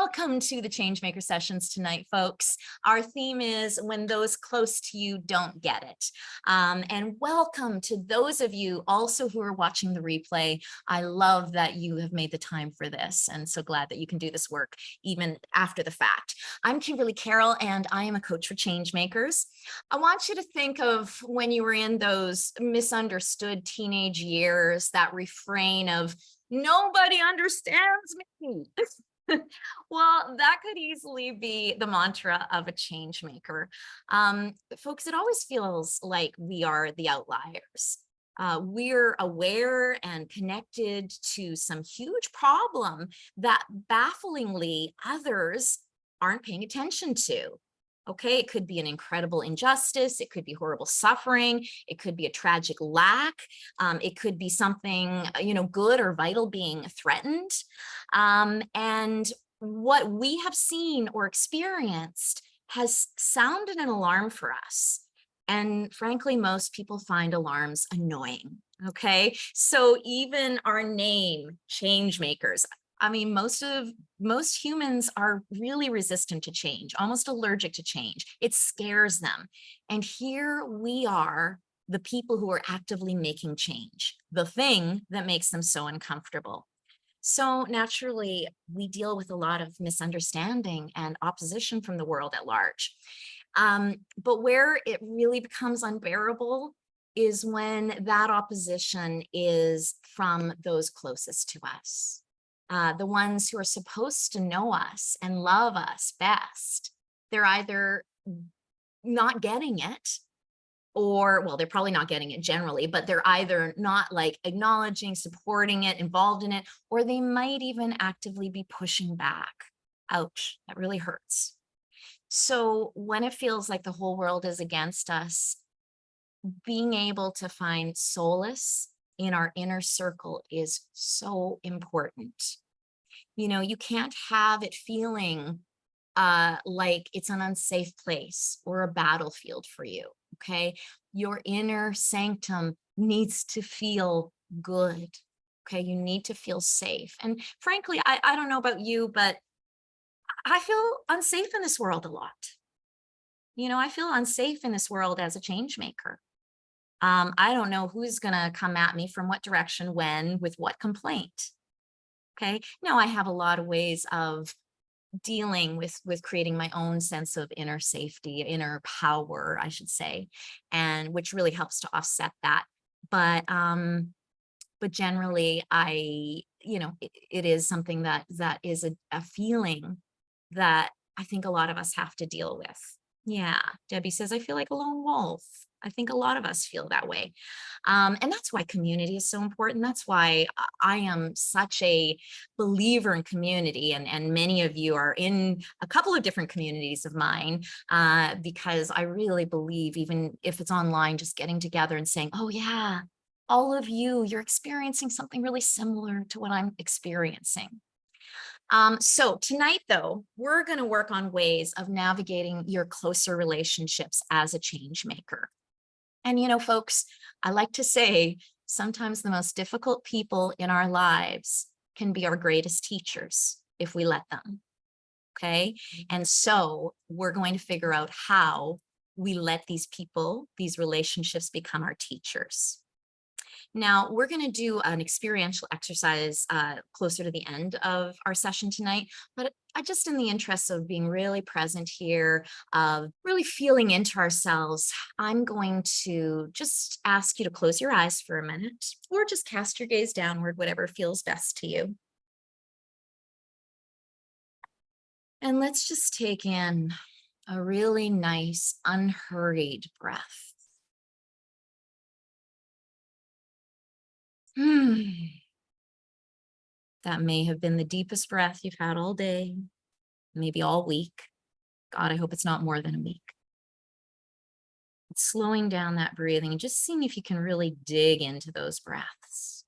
Welcome to the Changemaker Sessions tonight, folks. Our theme is when those close to you don't get it. And welcome to those of you also who are watching the replay. I love that you have made the time for this and so glad that you can do this work even after the fact. I'm Kimberly Carroll and I am a coach for changemakers. I want you to think of when you were in those misunderstood teenage years, that refrain of nobody understands me. Well, that could easily be the mantra of a change maker. Folks, it always feels like we are the outliers. We're aware and connected to some huge problem that bafflingly others aren't paying attention to. Okay, it could be an incredible injustice. It could be horrible suffering. It could be a tragic lack. It could be something, good or vital being threatened. And what we have seen or experienced has sounded an alarm for us. And frankly, most people find alarms annoying. Okay, so even our name, change makers. I mean, most humans are really resistant to change, almost allergic to change. It scares them. And here we are, the people who are actively making change, the thing that makes them so uncomfortable. So naturally, we deal with a lot of misunderstanding and opposition from the world at large. But where it really becomes unbearable is when that opposition is from those closest to us. The ones who are supposed to know us and love us best. They're either not getting it, or, well, they're probably not getting it generally, but they're either not like acknowledging, supporting it, involved in it, or they might even actively be pushing back. Ouch, that really hurts. So when it feels like the whole world is against us, being able to find solace in our inner circle is so important. You can't have it feeling like it's an unsafe place or a battlefield for you. Okay, your inner sanctum needs to feel good. Okay, you need to feel safe. And frankly, I don't know about you, but I feel unsafe in this world a lot. I feel unsafe in this world as a change maker. I don't know who's going to come at me from what direction, when, with what complaint. Okay. Now I have a lot of ways of dealing with creating my own sense of inner safety, inner power, I should say, and which really helps to offset that. But generally, it is something that is a feeling that I think a lot of us have to deal with. Yeah, Debbie says, I feel like a lone wolf. I think a lot of us feel that way. And that's why community is so important. That's why I am such a believer in community. And many of you are in a couple of different communities of mine, because I really believe, even if it's online, just getting together and saying, oh yeah, all of you're experiencing something really similar to what I'm experiencing. So tonight, though, we're going to work on ways of navigating your closer relationships as a change maker. And, folks, I like to say sometimes the most difficult people in our lives can be our greatest teachers if we let them. Okay. And so we're going to figure out how we let these people, these relationships become our teachers. Now, we're going to do an experiential exercise closer to the end of our session tonight, but just in the interest of being really present here, of really feeling into ourselves, I'm going to just ask you to close your eyes for a minute, or just cast your gaze downward, whatever feels best to you. And let's just take in a really nice, unhurried breath. That may have been the deepest breath you've had all day, maybe all week. God, I hope it's not more than a week. It's slowing down that breathing and just seeing if you can really dig into those breaths.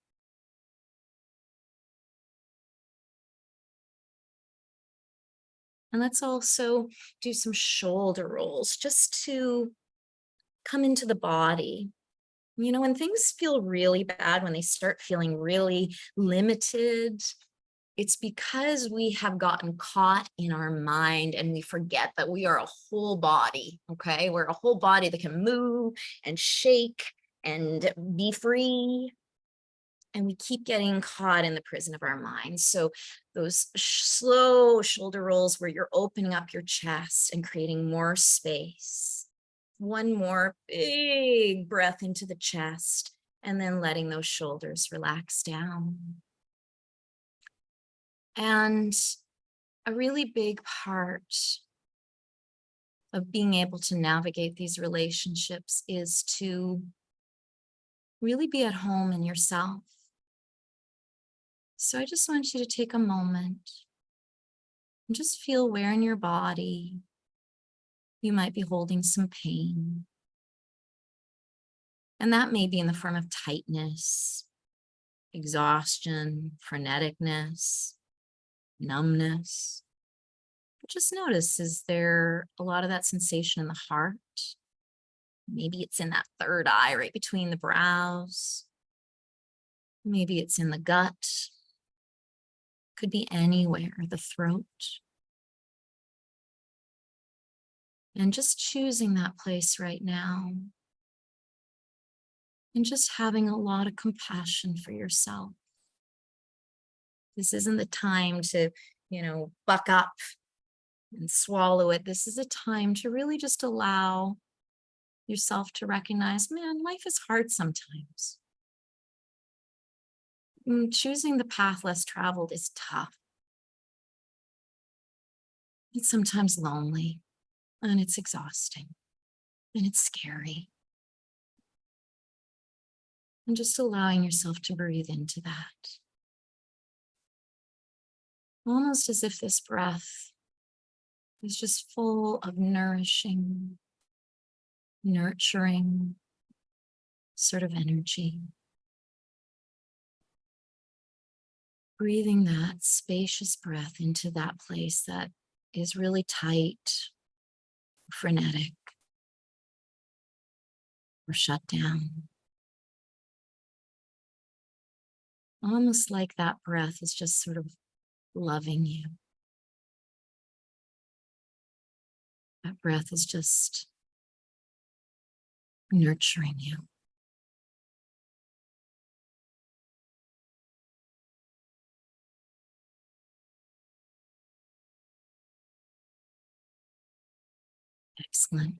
And let's also do some shoulder rolls just to come into the body. When things feel really bad, when they start feeling really limited, it's because we have gotten caught in our mind and we forget that we are a whole body, okay? We're a whole body that can move and shake and be free. And we keep getting caught in the prison of our minds. So those slow shoulder rolls where you're opening up your chest and creating more space. One more big breath into the chest and then letting those shoulders relax down. And a really big part of being able to navigate these relationships is to really be at home in yourself. So I just want you to take a moment and just feel where in your body you might be holding some pain. And that may be in the form of tightness, exhaustion, freneticness, numbness. But just notice, is there a lot of that sensation in the heart? Maybe it's in that third eye right between the brows. Maybe it's in the gut. Could be anywhere, the throat. And just choosing that place right now. And just having a lot of compassion for yourself. This isn't the time to, buck up and swallow it. This is a time to really just allow yourself to recognize, man, life is hard sometimes. Choosing the path less traveled is tough. It's sometimes lonely, and it's exhausting, and it's scary. And just allowing yourself to breathe into that. Almost as if this breath is just full of nourishing, nurturing sort of energy. Breathing that spacious breath into that place that is really tight, frenetic, or shut down. Almost like that breath is just sort of loving you. That breath is just nurturing you. Excellent.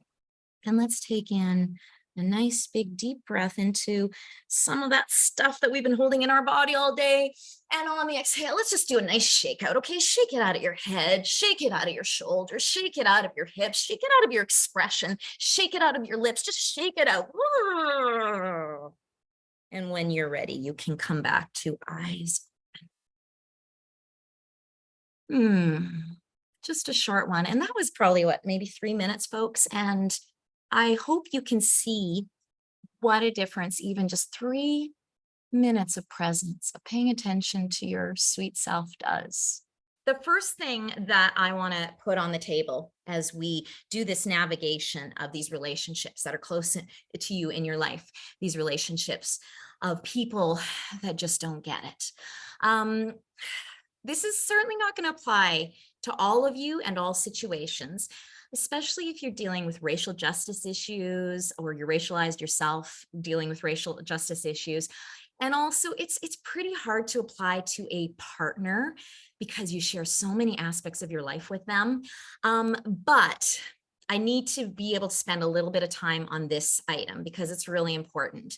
And let's take in a nice big deep breath into some of that stuff that we've been holding in our body all day. And on the exhale, let's just do a nice shake out. Okay, shake it out of your head, shake it out of your shoulders, shake it out of your hips, shake it out of your expression, shake it out of your lips, just shake it out. And when you're ready, you can come back to eyes open. Just a short one. And that was probably maybe 3 minutes, folks. And I hope you can see what a difference even just 3 minutes of presence, of paying attention to your sweet self does. The first thing that I want to put on the table as we do this navigation of these relationships that are close to you in your life, these relationships of people that just don't get it. This is certainly not going to apply to all of you and all situations, especially if you're dealing with racial justice issues or you're racialized yourself dealing with racial justice issues. And also it's pretty hard to apply to a partner because you share so many aspects of your life with them. But I need to be able to spend a little bit of time on this item because it's really important.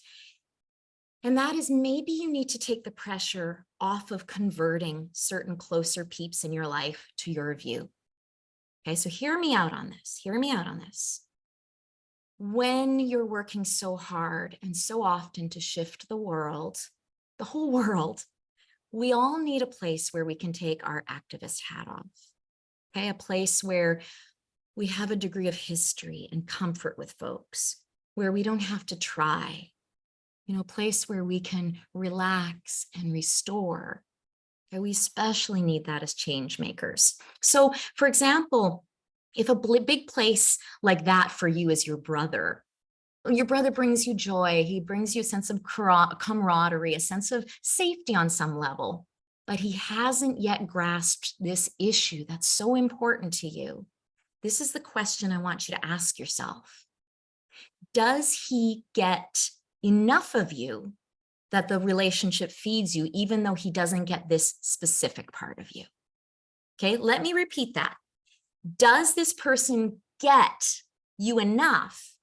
And that is, maybe you need to take the pressure off of converting certain closer peeps in your life to your view. Okay, so hear me out on this. Hear me out on this. When you're working so hard and so often to shift the world, the whole world, we all need a place where we can take our activist hat off. Okay, a place where we have a degree of history and comfort with folks, where we don't have to try. A place where we can relax and restore. Okay, we especially need that as change makers. So, for example, if a big place like that for you is your brother brings you joy, he brings you a sense of camaraderie, a sense of safety on some level. but he hasn't yet grasped this issue that's so important to you. This is the question I want you to ask yourself. Does he get enough of you that the relationship feeds you, even though he doesn't get this specific part of you? Okay, let me repeat that. Does this person get you enough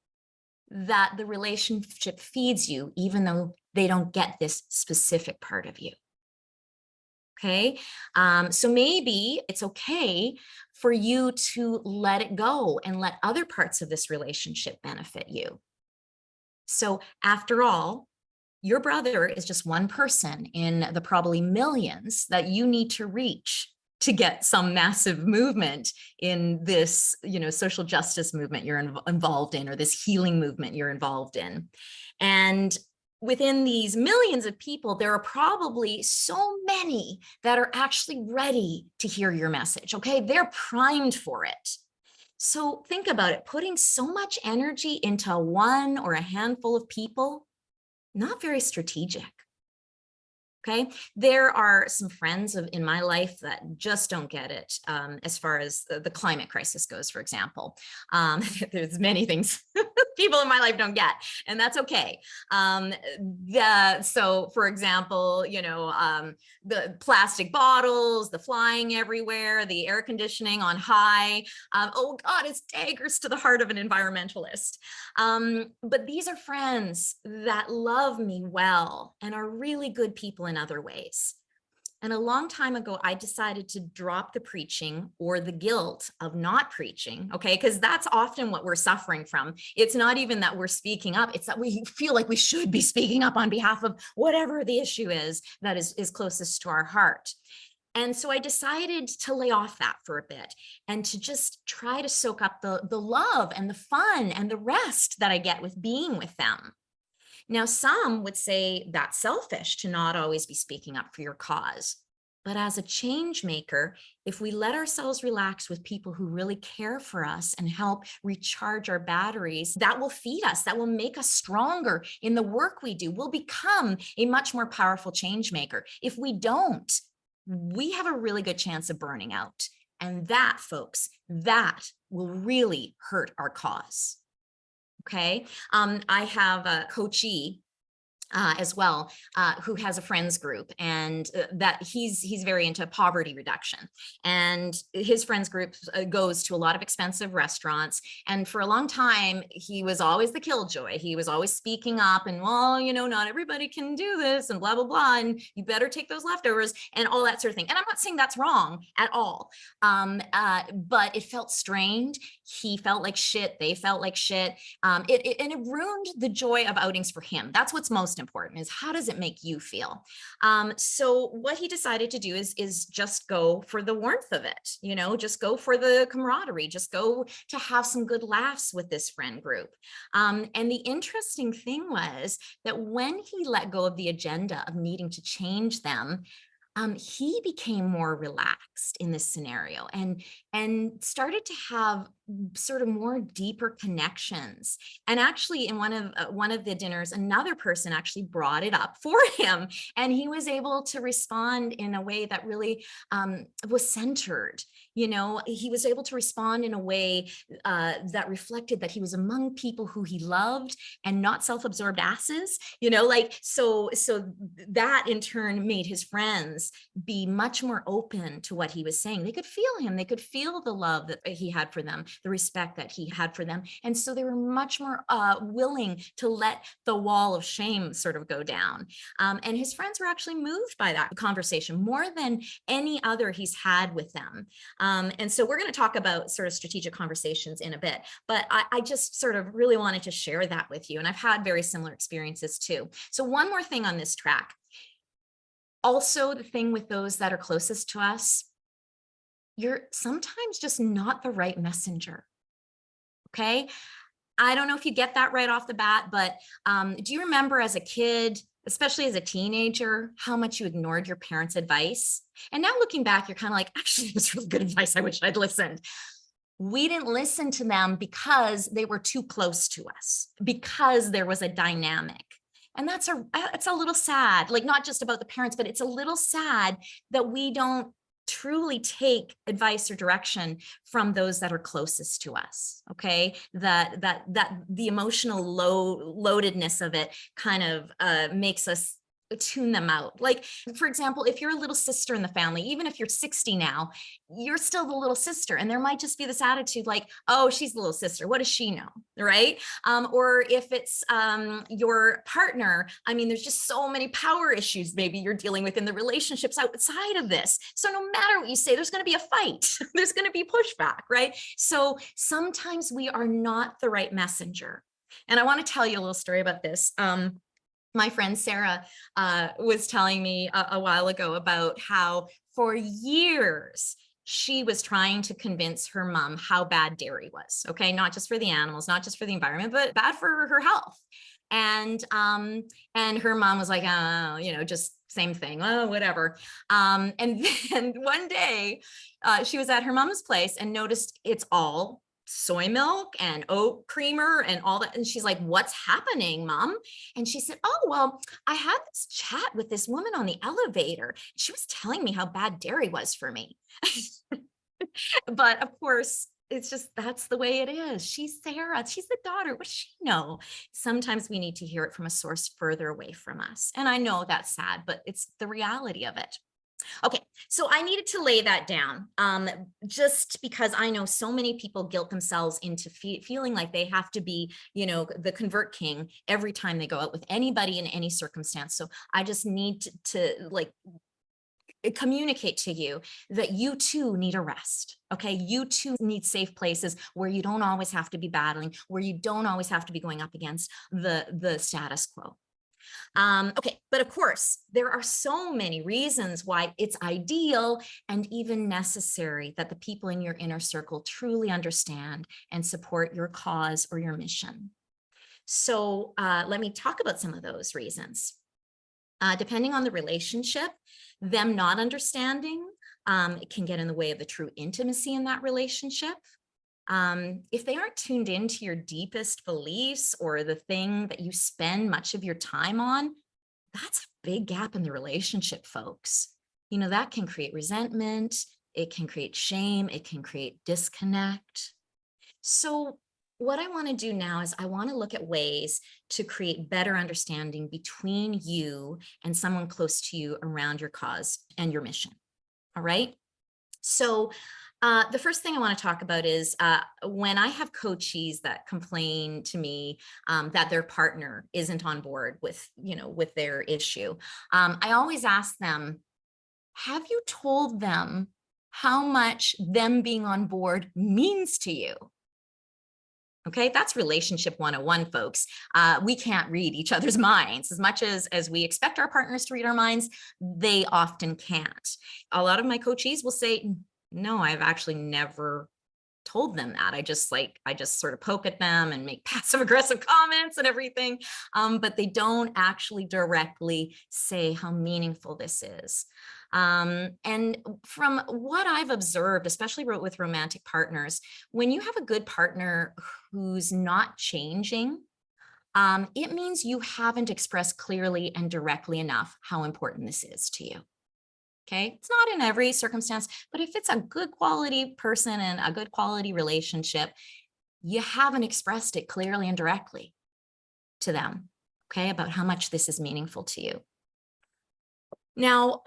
that the relationship feeds you, even though they don't get this specific part of you? Okay, so maybe it's okay for you to let it go and let other parts of this relationship benefit you. So after all, your brother is just one person in the probably millions that you need to reach to get some massive movement in this, social justice movement you're involved in, or this healing movement you're involved in. And within these millions of people, there are probably so many that are actually ready to hear your message. Okay, they're primed for it. So think about it, putting so much energy into one or a handful of people, not very strategic. Okay, there are some friends in my life that just don't get it as far as the climate crisis goes, for example. There's many things people in my life don't get, and that's okay. So for example, the plastic bottles, the flying everywhere, the air conditioning on high. Oh God, it's daggers to the heart of an environmentalist. But these are friends that love me well and are really good people in other ways. And a long time ago, I decided to drop the preaching or the guilt of not preaching, okay? Because that's often what we're suffering from. It's not even that we're speaking up, it's that we feel like we should be speaking up on behalf of whatever the issue is that is closest to our heart. And so I decided to lay off that for a bit and to just try to soak up the love and the fun and the rest that I get with being with them. Now, some would say that's selfish to not always be speaking up for your cause. But as a change maker, if we let ourselves relax with people who really care for us and help recharge our batteries, that will feed us, that will make us stronger in the work we do. We'll become a much more powerful change maker. If we don't, we have a really good chance of burning out. And that, folks, that will really hurt our cause. Okay. I have a coachee as well, who has a friends group, and that he's very into poverty reduction. And his friends group goes to a lot of expensive restaurants. And for a long time, he was always the killjoy. He was always speaking up and, well, not everybody can do this and blah, blah, blah. And you better take those leftovers and all that sort of thing. And I'm not saying that's wrong at all. But it felt strained. He felt like shit. They felt like shit. And it ruined the joy of outings for him. That's what's most important, is how does it make you feel? So what he decided to do is just go for the warmth of it, just go for the camaraderie, just go to have some good laughs with this friend group. And the interesting thing was that when he let go of the agenda of needing to change them, he became more relaxed in this scenario and started to have sort of more deeper connections. And actually, in one of the dinners, another person actually brought it up for him, and he was able to respond in a way that really was centered. He was able to respond in a way that reflected that he was among people who he loved and not self-absorbed asses. So that in turn made his friends be much more open to what he was saying. They could feel him. They could feel the love that he had for them, the respect that he had for them. And so they were much more willing to let the wall of shame sort of go down. And his friends were actually moved by that conversation more than any other he's had with them. And so we're going to talk about sort of strategic conversations in a bit, but I just sort of really wanted to share that with you. And I've had very similar experiences too. So one more thing on this track. Also, the thing with those that are closest to us, you're sometimes just not the right messenger. Okay. I don't know if you get that right off the bat, but do you remember as a kid, especially as a teenager, how much you ignored your parents' advice? And now looking back, you're kind of like, actually, it was really good advice. I wish I'd listened. We didn't listen to them because they were too close to us, because there was a dynamic. And it's a little sad, like not just about the parents, but it's a little sad that we don't truly take advice or direction from those that are closest to us. Okay, that the emotional loadedness of it kind of makes us tune them out. Like, for example, if you're a little sister in the family, even if you're 60 now, you're still the little sister. And there might just be this attitude like, oh, she's the little sister. What does she know? Right. Or if it's your partner, I mean, there's just so many power issues maybe you're dealing with in the relationships outside of this. So no matter what you say, there's going to be a fight. There's going to be pushback. Right. So sometimes we are not the right messenger. And I want to tell you a little story about this. My friend Sarah was telling me a while ago about how for years she was trying to convince her mom how bad dairy was. Okay, not just for the animals, not just for the environment, but bad for her health. And her mom was like, oh, just same thing. Oh, whatever. And then one day she was at her mom's place and noticed it's all soy milk and oat creamer and all that. And she's like, what's happening, Mom? And she said, oh, well, I had this chat with this woman on the elevator. She was telling me how bad dairy was for me. But of course, it's just, that's the way it is. She's Sarah. She's the daughter. What does she know? Sometimes we need to hear it from a source further away from us. And I know that's sad, but it's the reality of it. Okay, so I needed to lay that down just because I know so many people guilt themselves into feeling like they have to be, the convert king every time they go out with anybody in any circumstance. So I just need to like communicate to you that you too need a rest. Okay, you too need safe places where you don't always have to be battling, where you don't always have to be going up against the status quo. Okay, but of course, there are so many reasons why it's ideal and even necessary that the people in your inner circle truly understand and support your cause or your mission. So let me talk about some of those reasons. Depending on the relationship, them not understanding it can get in the way of the true intimacy in that relationship. If they aren't tuned into your deepest beliefs or the thing that you spend much of your time on, that's a big gap in the relationship, folks. That can create resentment. It can create shame. It can create disconnect. So what I want to do now is I want to look at ways to create better understanding between you and someone close to you around your cause and your mission. All right. So the first thing I want to talk about is when I have coachees that complain to me that their partner isn't on board with their issue. I always ask them, have you told them how much them being on board means to you? Okay, that's relationship 101, folks. We can't read each other's minds as much as we expect our partners to read our minds. They often can't. A lot of my coachees will say, no, I've actually never told them that. I just sort of poke at them and make passive aggressive comments and everything. But they don't actually directly say how meaningful this is. And from what I've observed, especially with romantic partners, when you have a good partner who's not changing, it means you haven't expressed clearly and directly enough how important this is to you. Okay, it's not in every circumstance, but if it's a good quality person and a good quality relationship, you haven't expressed it clearly and directly to them, okay, about how much this is meaningful to you. Now,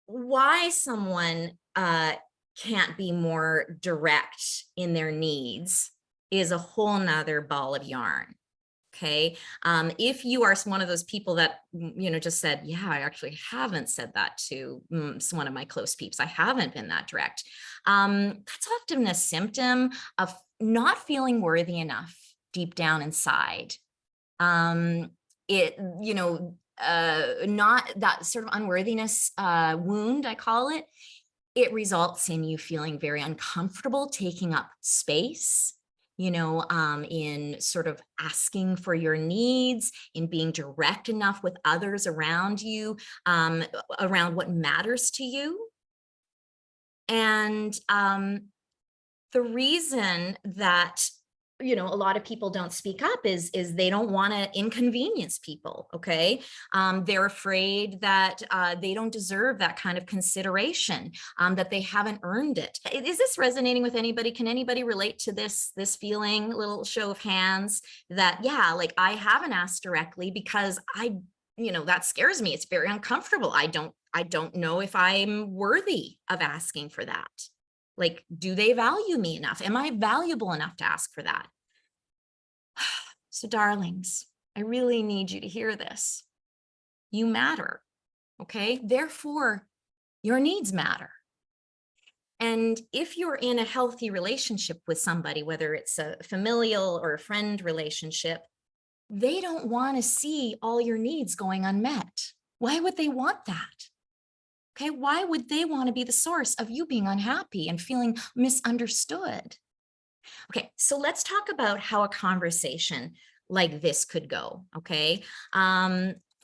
why someone can't be more direct in their needs is a whole nother ball of yarn. Okay. If you are one of those people that, just said, yeah, I actually haven't said that to one of my close peeps. I haven't been that direct. That's often a symptom of not feeling worthy enough deep down inside. Not that sort of unworthiness wound, I call it. It results in you feeling very uncomfortable taking up space, in sort of asking for your needs, in being direct enough with others around you, around what matters to you. And the reason that a lot of people don't speak up is they don't want to inconvenience people. Okay. They're afraid that they don't deserve that kind of consideration, that they haven't earned it. Is this resonating with anybody? Can anybody relate to this feeling? Little show of hands that, yeah, like I haven't asked directly because that scares me. It's very uncomfortable. I don't know if I'm worthy of asking for that. Like, do they value me enough? Am I valuable enough to ask for that? So, darlings, I really need you to hear this. You matter, okay? Therefore, your needs matter. And if you're in a healthy relationship with somebody, whether it's a familial or a friend relationship, they don't want to see all your needs going unmet. Why would they want that? Okay, why would they want to be the source of you being unhappy and feeling misunderstood? Okay, so let's talk about how a conversation like this could go. Okay,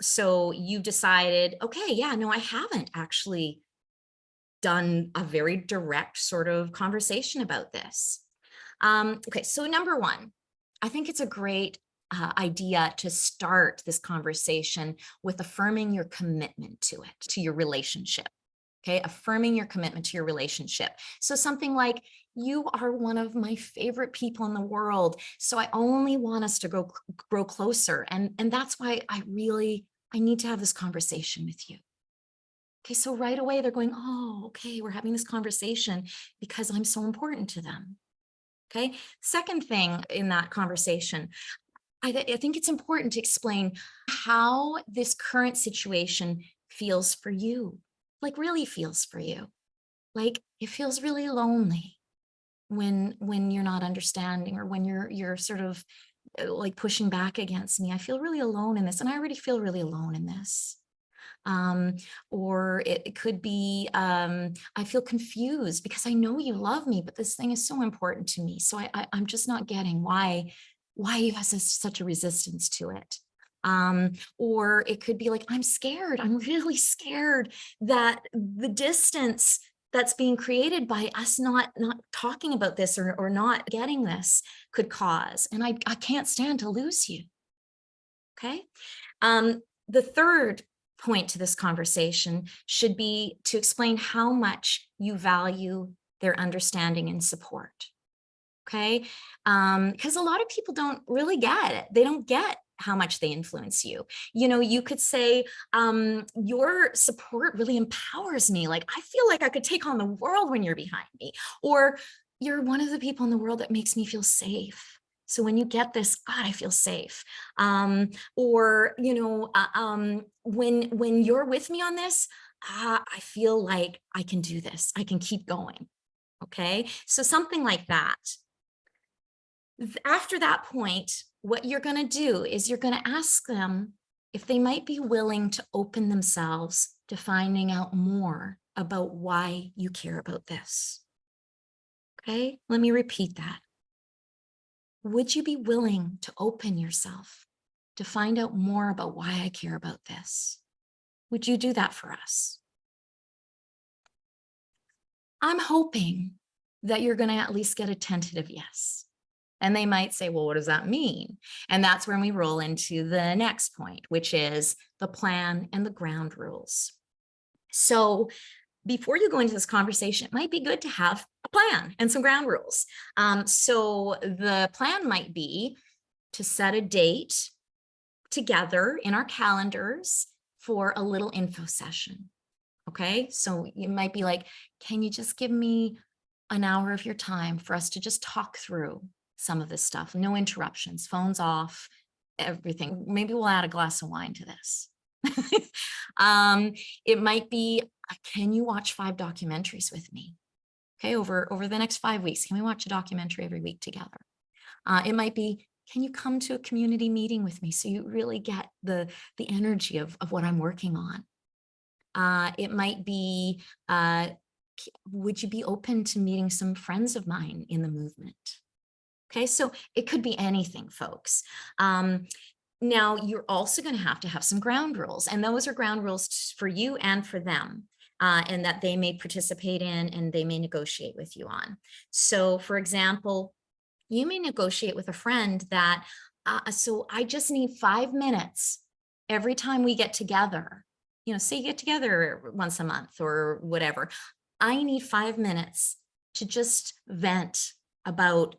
so you decided, okay, yeah, no, I haven't actually done a very direct sort of conversation about this. Okay, so number one, I think it's a great idea to start this conversation with affirming your commitment to it, to your relationship. Okay, affirming your commitment to your relationship. So something like, you are one of my favorite people in the world, so I only want us to grow closer, and that's why I need to have this conversation with you. Okay, so right away they're going, oh, okay, we're having this conversation because I'm so important to them. Okay, second thing in that conversation, I think it's important to explain how this current situation feels for you, like really feels for you. Like it feels really lonely when you're not understanding, or when you're sort of like pushing back against me. I feel really alone in this, and I already feel really alone in this. Or it could be, I feel confused because I know you love me, but this thing is so important to me. So I'm just not getting why you have such a resistance to it. Or it could be like, I'm scared. I'm really scared that the distance that's being created by us not talking about this, or not getting this, could cause. And I can't stand to lose you. Okay. The third point to this conversation should be to explain how much you value their understanding and support. Okay. Because a lot of people don't really get it. They don't get how much they influence you. You could say, your support really empowers me. Like, I feel like I could take on the world when you're behind me. Or, you're one of the people in the world that makes me feel safe. So when you get this, God, I feel safe. Or, when you're with me on this, I feel like I can do this. I can keep going. Okay. So something like that. After that point, what you're going to do is you're going to ask them if they might be willing to open themselves to finding out more about why you care about this. Okay, let me repeat that. Would you be willing to open yourself to find out more about why I care about this? Would you do that for us? I'm hoping that you're going to at least get a tentative yes. And they might say, well, what does that mean? And that's when we roll into the next point, which is the plan and the ground rules. So before you go into this conversation, it might be good to have a plan and some ground rules. So the plan might be to set a date together in our calendars for a little info session. Okay, so you might be like, can you just give me an hour of your time for us to just talk through some of this stuff? No interruptions, phones off, everything. Maybe we'll add a glass of wine to this. It might be, can you watch 5 documentaries with me? Okay, over the next 5 weeks, can we watch a documentary every week together? It might be, can you come to a community meeting with me so you really get the energy of what I'm working on? It might be, would you be open to meeting some friends of mine in the movement? Okay, so it could be anything, folks. Now, you're also going to have some ground rules, and those are ground rules for you and for them, and that they may participate in and they may negotiate with you on. So, for example, You may negotiate with a friend that, so I just need 5 minutes every time we get together. Say you get together once a month or whatever. I need 5 minutes to just vent about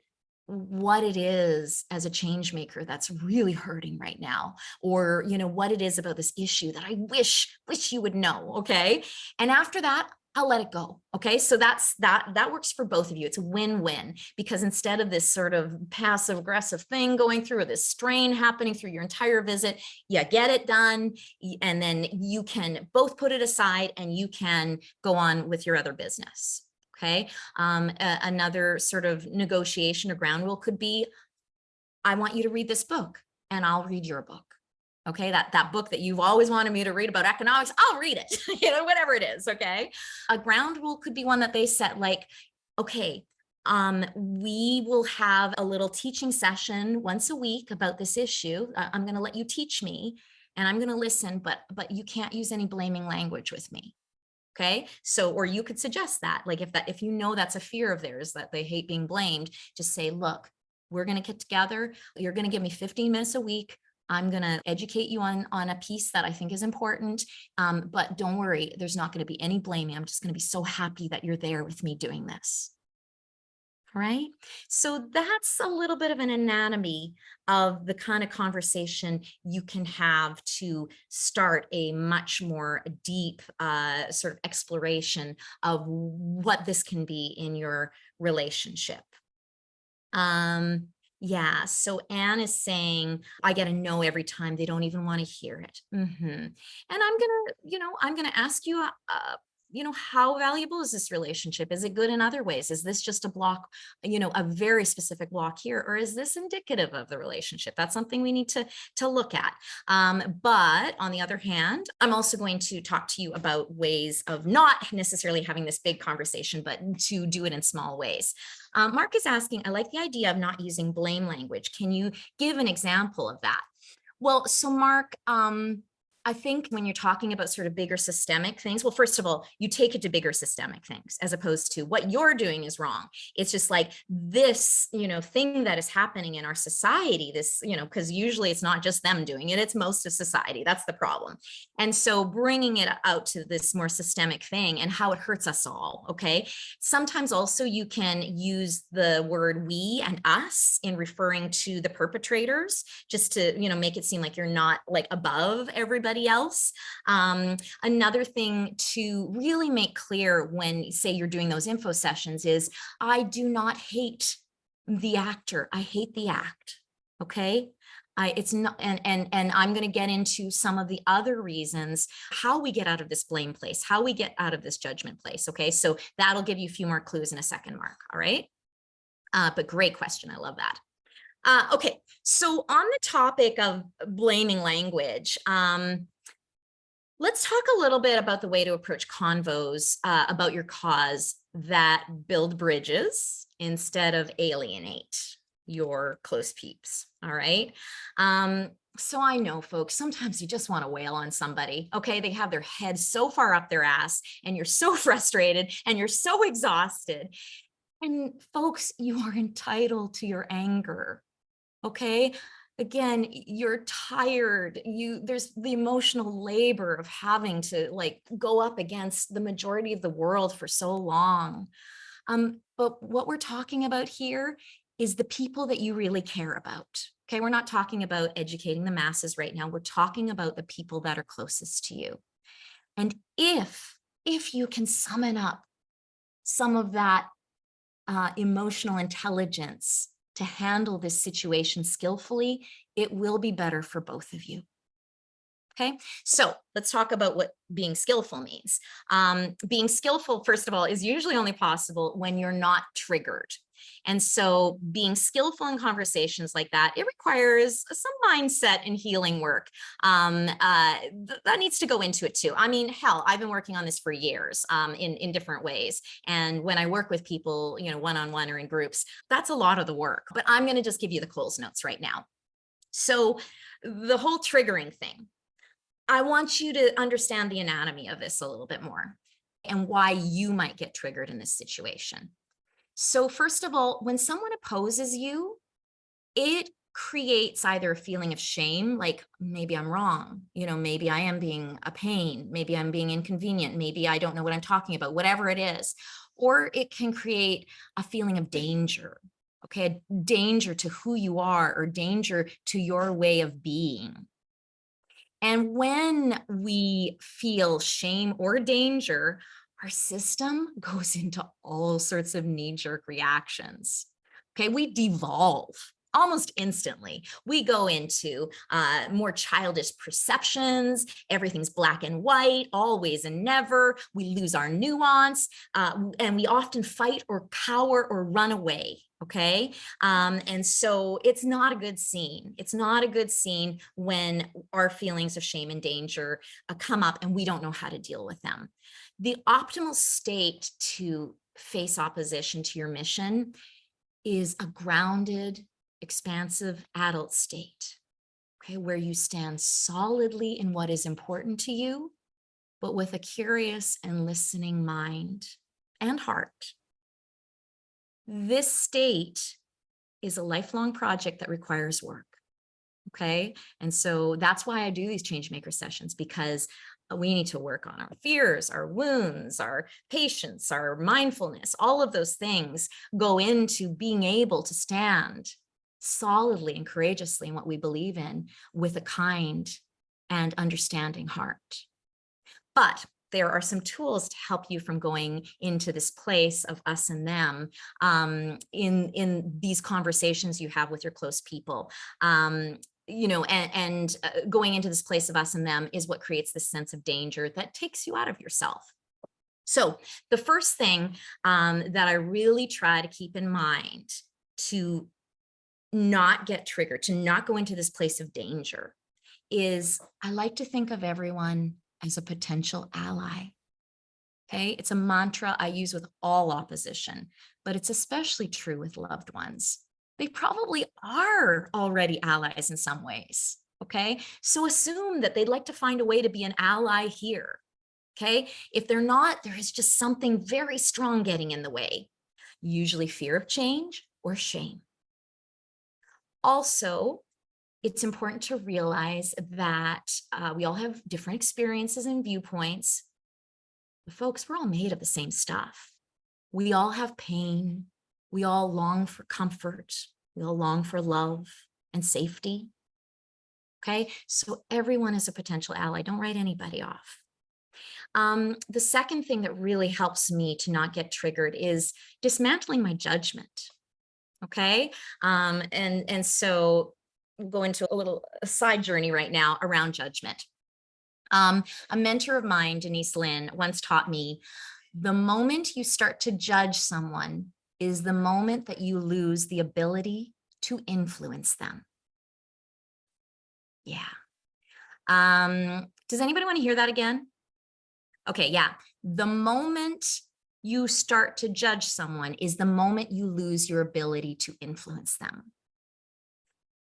what it is as a change maker that's really hurting right now, or what it is about this issue that I wish you would know. Okay. And after that, I'll let it go. Okay. So that works for both of you. It's a win-win, because instead of this sort of passive aggressive thing going through, or this strain happening through your entire visit, you get it done, and then you can both put it aside and you can go on with your other business. Okay. Another sort of negotiation or ground rule could be, I want you to read this book and I'll read your book. Okay. That book that you've always wanted me to read about economics, I'll read it, whatever it is. Okay. A ground rule could be one that they set, like, okay, we will have a little teaching session once a week about this issue. I'm going to let you teach me and I'm going to listen, but you can't use any blaming language with me. Okay. So, or you could suggest that, like, if that's a fear of theirs, that they hate being blamed, just say, look, we're going to get together. You're going to give me 15 minutes a week. I'm going to educate you on a piece that I think is important. But don't worry, there's not going to be any blaming. I'm just going to be so happy that you're there with me doing this. Right? So that's a little bit of an anatomy of the kind of conversation you can have to start a much more deep sort of exploration of what this can be in your relationship. Yeah, so Anne is saying, I get a no every time. They don't even want to hear it. And I'm gonna ask you, how valuable is this relationship? Is it good in other ways? Is this just a block, a very specific block here, or is this indicative of the relationship? That's something we need to look at. But on the other hand, I'm also going to talk to you about ways of not necessarily having this big conversation, but to do it in small ways. Mark is asking, I like the idea of not using blame language. Can you give an example of that? Well, so Mark, I think when you're talking about sort of bigger systemic things, well, first of all, you take it to bigger systemic things as opposed to what you're doing is wrong. It's just like this, thing that is happening in our society, this, because usually it's not just them doing it, it's most of society. That's the problem. And so bringing it out to this more systemic thing and how it hurts us all. Okay. Sometimes also you can use the word we and us in referring to the perpetrators, just to, make it seem like you're not like above everybody else. Another thing to really make clear when, say, you're doing those info sessions is, I do not hate the actor. I hate the act. Okay. It's not, and I'm going to get into some of the other reasons how we get out of this blame place, how we get out of this judgment place. Okay. So that'll give you a few more clues in a second, Mark. All right. But great question. I love that. Okay, so on the topic of blaming language, let's talk a little bit about the way to approach convos about your cause that build bridges instead of alienate your close peeps. All right. So I know, folks, sometimes you just want to wail on somebody. Okay, they have their head so far up their ass and you're so frustrated and you're so exhausted. And folks, you are entitled to your anger. Okay. Again, you're tired. There's the emotional labor of having to like go up against the majority of the world for so long. But what we're talking about here is the people that you really care about. Okay. We're not talking about educating the masses right now. We're talking about the people that are closest to you. And if you can summon up some of that emotional intelligence to handle this situation skillfully, it will be better for both of you. Okay, so let's talk about what being skillful means. Being skillful, first of all, is usually only possible when you're not triggered. And so being skillful in conversations like that, it requires some mindset and healing work. That needs to go into it too. I mean, hell, I've been working on this for years in different ways. And when I work with people, one-on-one or in groups, that's a lot of the work. But I'm going to just give you the Coles notes right now. So the whole triggering thing, I want you to understand the anatomy of this a little bit more and why you might get triggered in this situation. So first of all, when someone opposes you, it creates either a feeling of shame, like maybe I'm wrong, maybe I am being a pain, maybe I'm being inconvenient, maybe I don't know what I'm talking about, whatever it is. Or it can create a feeling of danger, okay, danger to who you are or danger to your way of being. And when we feel shame or danger, our system goes into all sorts of knee-jerk reactions. Okay, we devolve almost instantly. We go into more childish perceptions. Everything's black and white, always and never. We lose our nuance, and we often fight or cower or run away. Okay. And so it's not a good scene. It's not a good scene when our feelings of shame and danger come up and we don't know how to deal with them. The optimal state to face opposition to your mission is a grounded, expansive adult state, okay, where you stand solidly in what is important to you, but with a curious and listening mind and heart. This state is a lifelong project that requires work. Okay. And so that's why I do these Changemaker sessions, because we need to work on our fears, our wounds, our patience, our mindfulness. All of those things go into being able to stand solidly and courageously in what we believe in with a kind and understanding heart. But there are some tools to help you from going into this place of us and them in these conversations you have with your close people. And going into this place of us and them is what creates this sense of danger that takes you out of yourself. So the first thing that I really try to keep in mind to not get triggered, to not go into this place of danger, is I like to think of everyone as a potential ally. Okay, it's a mantra I use with all opposition, but it's especially true with loved ones. They probably are already allies in some ways. Okay, so assume that they'd like to find a way to be an ally here. Okay, if they're not, there is just something very strong getting in the way, usually fear of change or shame. Also, it's important to realize that we all have different experiences and viewpoints. But folks, we're all made of the same stuff. We all have pain. We all long for comfort. We all long for love and safety. Okay, so everyone is a potential ally. Don't write anybody off. The second thing that really helps me to not get triggered is dismantling my judgment. Okay, and so we'll go into a side journey right now around judgment. A mentor of mine, Denise Lynn, once taught me, the moment you start to judge someone is the moment that you lose the ability to influence them. Yeah. Does anybody want to hear that again? Okay, yeah. The moment you start to judge someone is the moment you lose your ability to influence them.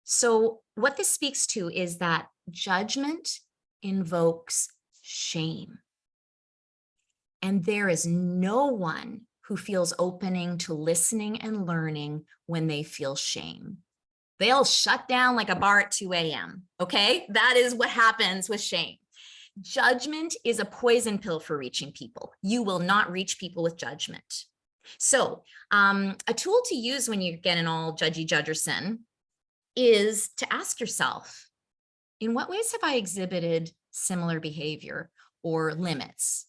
So what this speaks to is that judgment invokes shame. And there is no one who feels opening to listening and learning when they feel shame. They'll shut down like a bar at 2 a.m. Okay, that is what happens with shame. Judgment is a poison pill for reaching people. You will not reach people with judgment. So a tool to use when you're getting all judgy judgerson is to ask yourself, in what ways have I exhibited similar behavior or limits,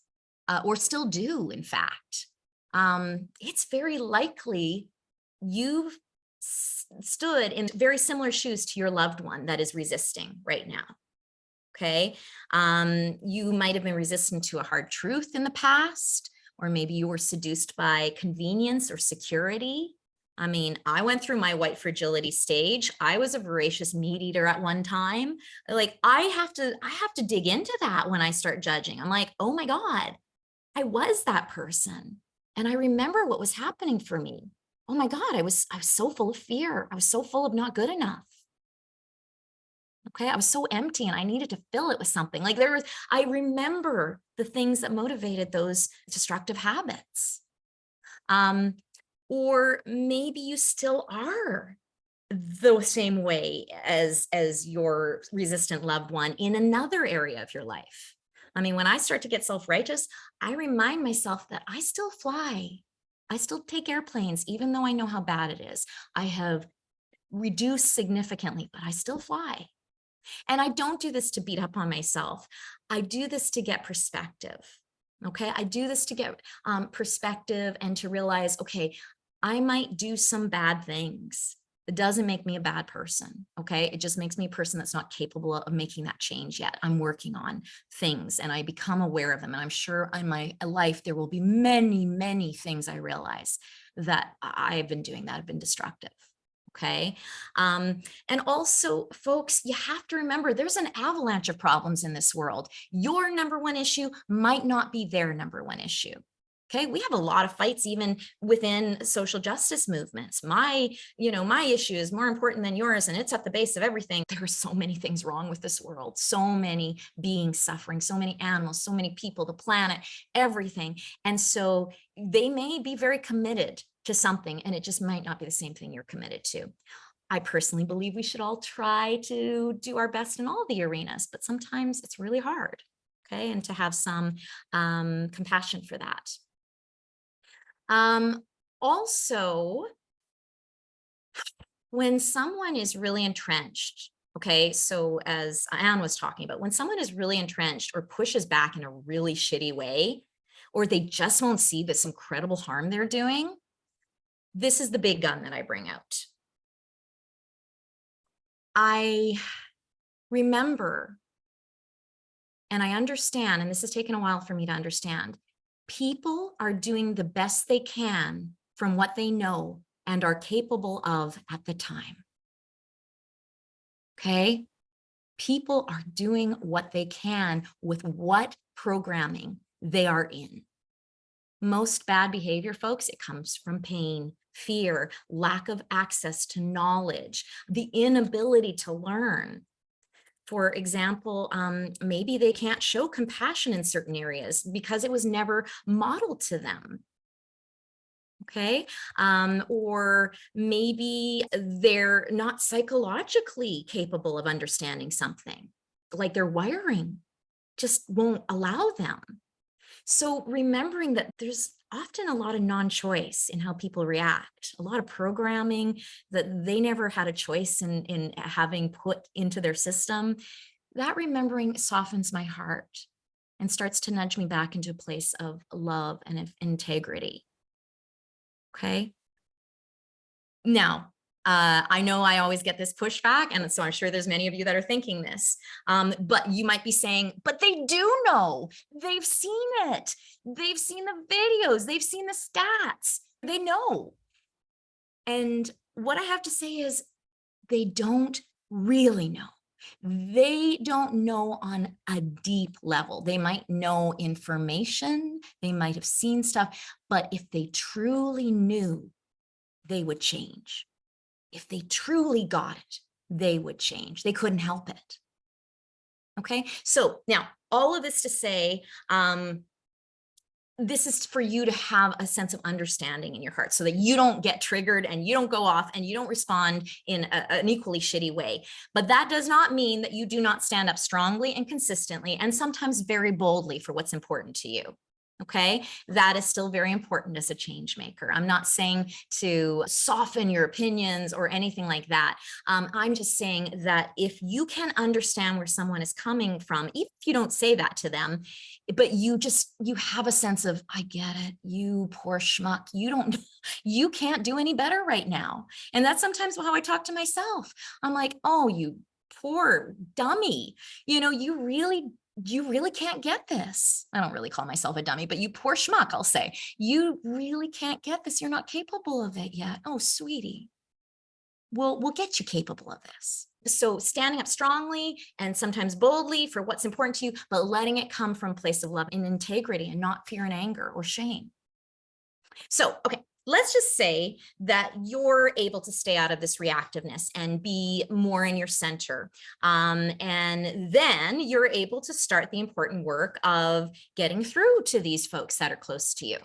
or still do, in fact? It's very likely you've stood in very similar shoes to your loved one that is resisting right now. Okay, you might have been resistant to a hard truth in the past, or maybe you were seduced by convenience or security. I mean, I went through my white fragility stage. I was a voracious meat eater at one time. Like I have to dig into that when I start judging. I'm like, oh my God, I was that person. And I remember what was happening for me. Oh my God, I was so full of fear. I was so full of not good enough. Okay, I was so empty and I needed to fill it with something. Like I remember the things that motivated those destructive habits. Or maybe you still are the same way as your resistant loved one in another area of your life. I mean, when I start to get self-righteous, I remind myself that I still fly. I still take airplanes, even though I know how bad it is. I have reduced significantly, but I still fly. And I don't do this to beat up on myself. I do this to get perspective. Okay. I do this to get perspective and to realize, okay, I might do some bad things. It doesn't make me a bad person. Okay. It just makes me a person that's not capable of making that change yet. I'm working on things and I become aware of them. And I'm sure in my life, there will be many, many things I realize that I've been doing that have been destructive. Okay. And also, folks, you have to remember there's an avalanche of problems in this world. Your number one issue might not be their number one issue. Okay, we have a lot of fights even within social justice movements. My issue is more important than yours, and it's at the base of everything. There are so many things wrong with this world, so many beings suffering, so many animals, so many people, the planet, everything. And so they may be very committed to something, and it just might not be the same thing you're committed to. I personally believe we should all try to do our best in all the arenas, but sometimes it's really hard. Okay, and to have some compassion for that. Also, when someone is really entrenched, okay, so as Anne was talking about, when someone is really entrenched or pushes back in a really shitty way, or they just won't see this incredible harm they're doing, this is the big gun that I bring out. I remember, and I understand, and this has taken a while for me to understand, people are doing the best they can from what they know and are capable of at the time. Okay? People are doing what they can with what programming they are in. Most bad behavior, folks, it comes from pain, fear, lack of access to knowledge, the inability to learn. For example, maybe they can't show compassion in certain areas because it was never modeled to them. Okay. Or maybe they're not psychologically capable of understanding something, like their wiring just won't allow them. So remembering that there's often a lot of non-choice in how people react, a lot of programming that they never had a choice in having put into their system, that remembering softens my heart and starts to nudge me back into a place of love and of integrity. Okay. Now, I know I always get this pushback, and so I'm sure there's many of you that are thinking this, but you might be saying, but they do know, they've seen it, they've seen the videos, they've seen the stats, they know. And what I have to say is they don't really know. They don't know on a deep level. They might know information, they might have seen stuff, but if they truly knew, they would change. If they truly got it, they would change. They couldn't help it. Okay, so now all of this to say, this is for you to have a sense of understanding in your heart so that you don't get triggered and you don't go off and you don't respond in an equally shitty way. But that does not mean that you do not stand up strongly and consistently and sometimes very boldly for what's important to you. Okay, that is still very important as a change maker. I'm not saying to soften your opinions or anything like that. I'm just saying that if you can understand where someone is coming from, even if you don't say that to them, but you have a sense of, I get it, you poor schmuck, you can't do any better right now. And that's sometimes how I talk to myself. I'm like, oh, you poor dummy, you really can't get this. I don't really call myself a dummy, but you poor schmuck, I'll say, you really can't get this. You're not capable of it yet. Oh, sweetie, we'll get you capable of this. So standing up strongly and sometimes boldly for what's important to you, but letting it come from a place of love and integrity and not fear and anger or shame. So, okay, let's just say that you're able to stay out of this reactiveness and be more in your center. And then you're able to start the important work of getting through to these folks that are close to you.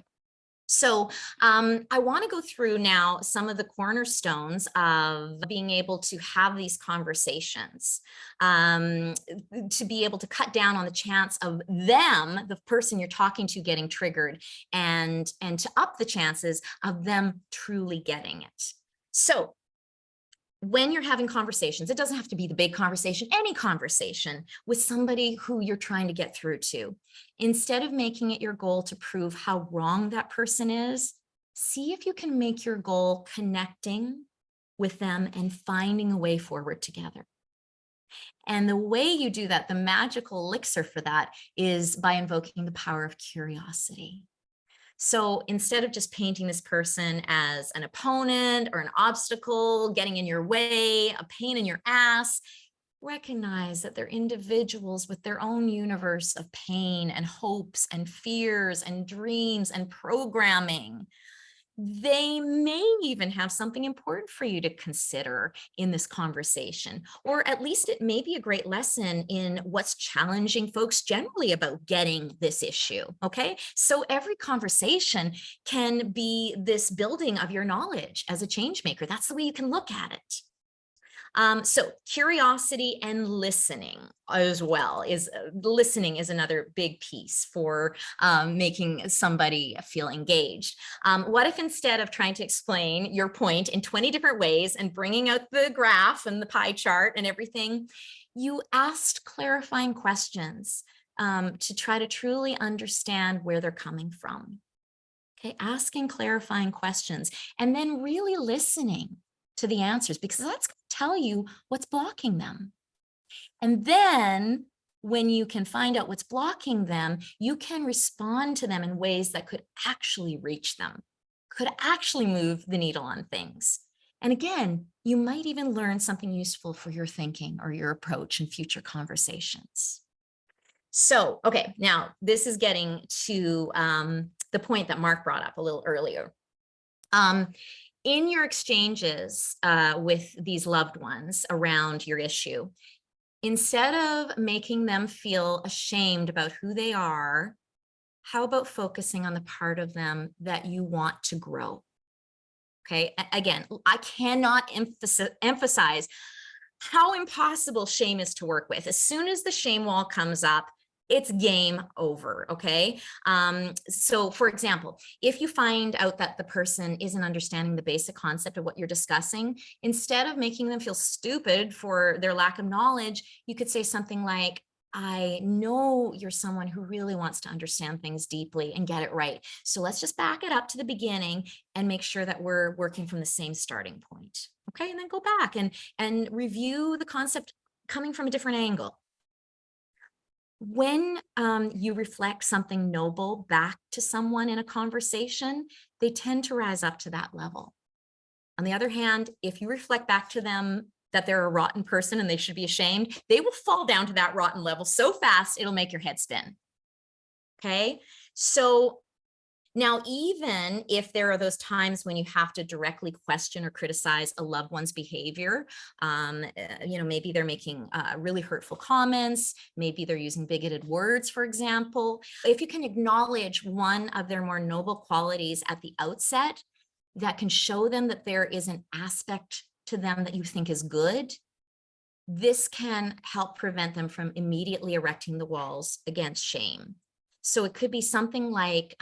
So I want to go through now some of the cornerstones of being able to have these conversations, to be able to cut down on the chance of them, the person you're talking to, getting triggered, and to up the chances of them truly getting it. So when you're having conversations, it doesn't have to be the big conversation, any conversation with somebody who you're trying to get through to. Instead of making it your goal to prove how wrong that person is, see if you can make your goal connecting with them and finding a way forward together. And the way you do that, the magical elixir for that, is by invoking the power of curiosity. So instead of just painting this person as an opponent or an obstacle, getting in your way, a pain in your ass, recognize that they're individuals with their own universe of pain and hopes and fears and dreams and programming. They may even have something important for you to consider in this conversation, or at least it may be a great lesson in what's challenging folks generally about getting this issue. Okay, so every conversation can be this building of your knowledge as a change maker. That's the way you can look at it. So curiosity and listening as well is listening is another big piece for making somebody feel engaged. What if instead of trying to explain your point in 20 different ways and bringing out the graph and the pie chart and everything, you asked clarifying questions to try to truly understand where they're coming from? Okay, asking clarifying questions and then really listening to the answers, because that's going to tell you what's blocking them. And then when you can find out what's blocking them, you can respond to them in ways that could actually reach them, could actually move the needle on things. And again, you might even learn something useful for your thinking or your approach in future conversations. So, okay, now this is getting to the point that Mark brought up a little earlier. In your exchanges with these loved ones around your issue, instead of making them feel ashamed about who they are, how about focusing on the part of them that you want to grow? Okay, again, I cannot emphasize how impossible shame is to work with. As soon as the shame wall comes up, it's game over, okay? So for example, if you find out that the person isn't understanding the basic concept of what you're discussing, instead of making them feel stupid for their lack of knowledge, you could say something like, I know you're someone who really wants to understand things deeply and get it right. So let's just back it up to the beginning and make sure that we're working from the same starting point. Okay, and then go back and review the concept coming from a different angle. When you reflect something noble back to someone in a conversation, they tend to rise up to that level. On the other hand, if you reflect back to them that they're a rotten person and they should be ashamed, they will fall down to that rotten level so fast, it'll make your head spin. Okay, so now, even if there are those times when you have to directly question or criticize a loved one's behavior, maybe they're making really hurtful comments, maybe they're using bigoted words, for example. If you can acknowledge one of their more noble qualities at the outset, that can show them that there is an aspect to them that you think is good, this can help prevent them from immediately erecting the walls against shame. So it could be something like,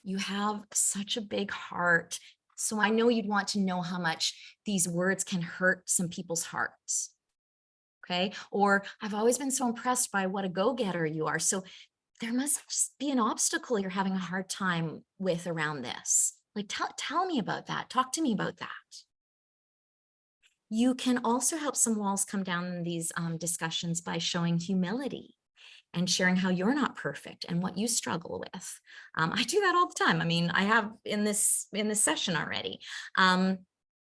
you have such a big heart. So I know you'd want to know how much these words can hurt some people's hearts. Okay. Or I've always been so impressed by what a go-getter you are. So there must just be an obstacle you're having a hard time with around this. Like, tell me about that. Talk to me about that. You can also help some walls come down in these discussions by showing humility and sharing how you're not perfect and what you struggle with. I do that all the time. I mean, I have in this session already.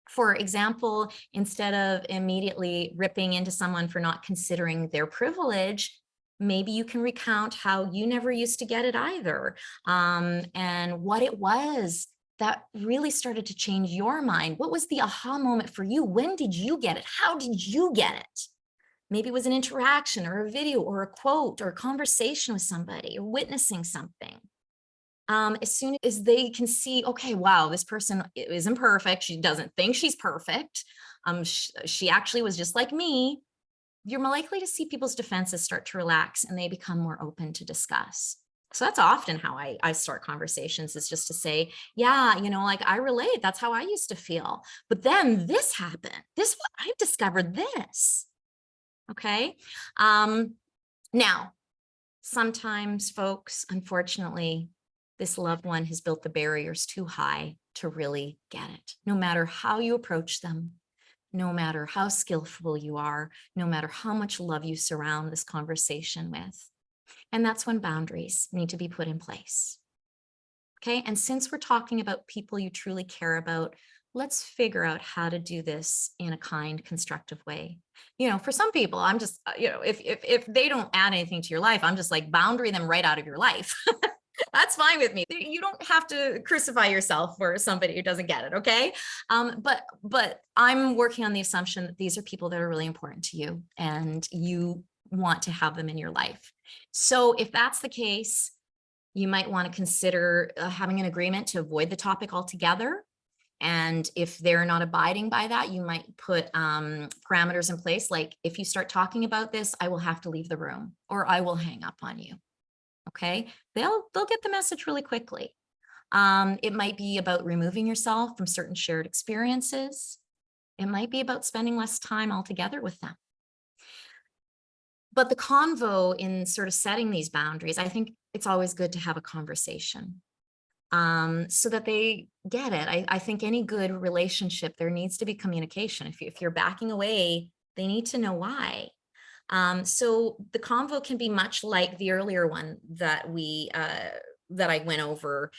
For example, instead of immediately ripping into someone for not considering their privilege, maybe you can recount how you never used to get it either, and what it was that really started to change your mind. What was the aha moment for you? When did you get it? How did you get it? Maybe it was an interaction or a video or a quote or a conversation with somebody or witnessing something. As soon as they can see, okay, wow, this person isn't perfect. She doesn't think she's perfect. She actually was just like me. You're more likely to see people's defenses start to relax and they become more open to discuss. So that's often how I start conversations, is just to say, yeah, like I relate. That's how I used to feel. But then this happened. I've discovered this. Okay. Now, sometimes folks, unfortunately, this loved one has built the barriers too high to really get it. No matter how you approach them, no matter how skillful you are, no matter how much love you surround this conversation with. And that's when boundaries need to be put in place. Okay. And since we're talking about people you truly care about, let's figure out how to do this in a kind, constructive way. For some people, I'm just, if they don't add anything to your life, I'm just like, boundary them right out of your life. That's fine with me. You don't have to crucify yourself for somebody who doesn't get it. Okay. But I'm working on the assumption that these are people that are really important to you and you want to have them in your life. So if that's the case, you might want to consider having an agreement to avoid the topic altogether. And if they're not abiding by that, you might put parameters in place. Like, if you start talking about this, I will have to leave the room, or I will hang up on you. Okay. They'll get the message really quickly. It might be about removing yourself from certain shared experiences. It might be about spending less time altogether with them. But the convo in sort of setting these boundaries, I think it's always good to have a conversation so that they get it. I think any good relationship, there needs to be communication. If you're backing away, they need to know why. So the convo can be much like the earlier one that I went over,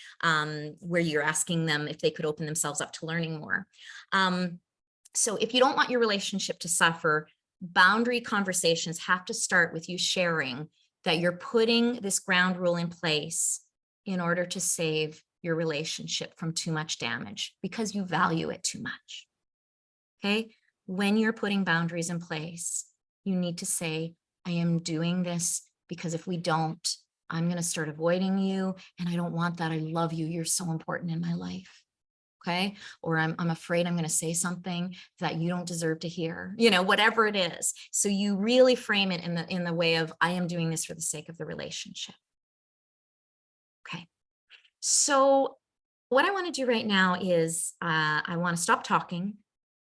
where you're asking them if they could open themselves up to learning more. So if you don't want your relationship to suffer, boundary conversations have to start with you sharing that you're putting this ground rule in place in order to save your relationship from too much damage, because you value it too much. Okay. When you're putting boundaries in place, you need to say, I am doing this because if we don't, I'm going to start avoiding you. And I don't want that. I love you. You're so important in my life. Okay. Or I'm afraid I'm going to say something that you don't deserve to hear, whatever it is. So you really frame it in the way of, I am doing this for the sake of the relationship. Okay. So what I want to do right now is I want to stop talking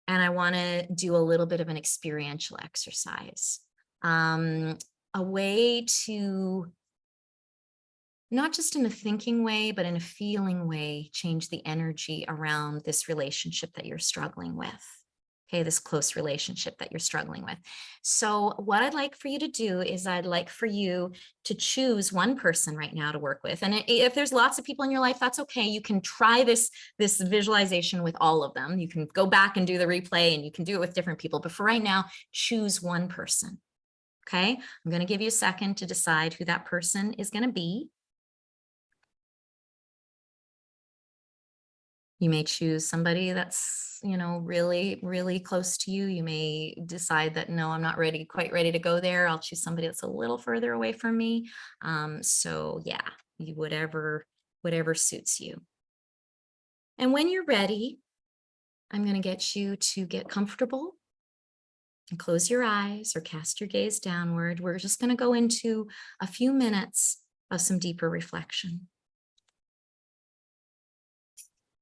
and I want to do a little bit of an experiential exercise, a way to, not just in a thinking way, but in a feeling way, change the energy around this relationship that you're struggling with. Okay, this close relationship that you're struggling with. So what I'd like for you to do is I'd like for you to choose one person right now to work with. And if there's lots of people in your life, that's okay. You can try this visualization with all of them. You can go back and do the replay and you can do it with different people. But for right now, choose one person. Okay, I'm going to give you a second to decide who that person is going to be. You may choose somebody that's, really, really close to you. You may decide that, no, I'm not quite ready to go there. I'll choose somebody that's a little further away from me. So yeah, whatever suits you. And when you're ready, I'm going to get you to get comfortable and close your eyes or cast your gaze downward. We're just going to go into a few minutes of some deeper reflection.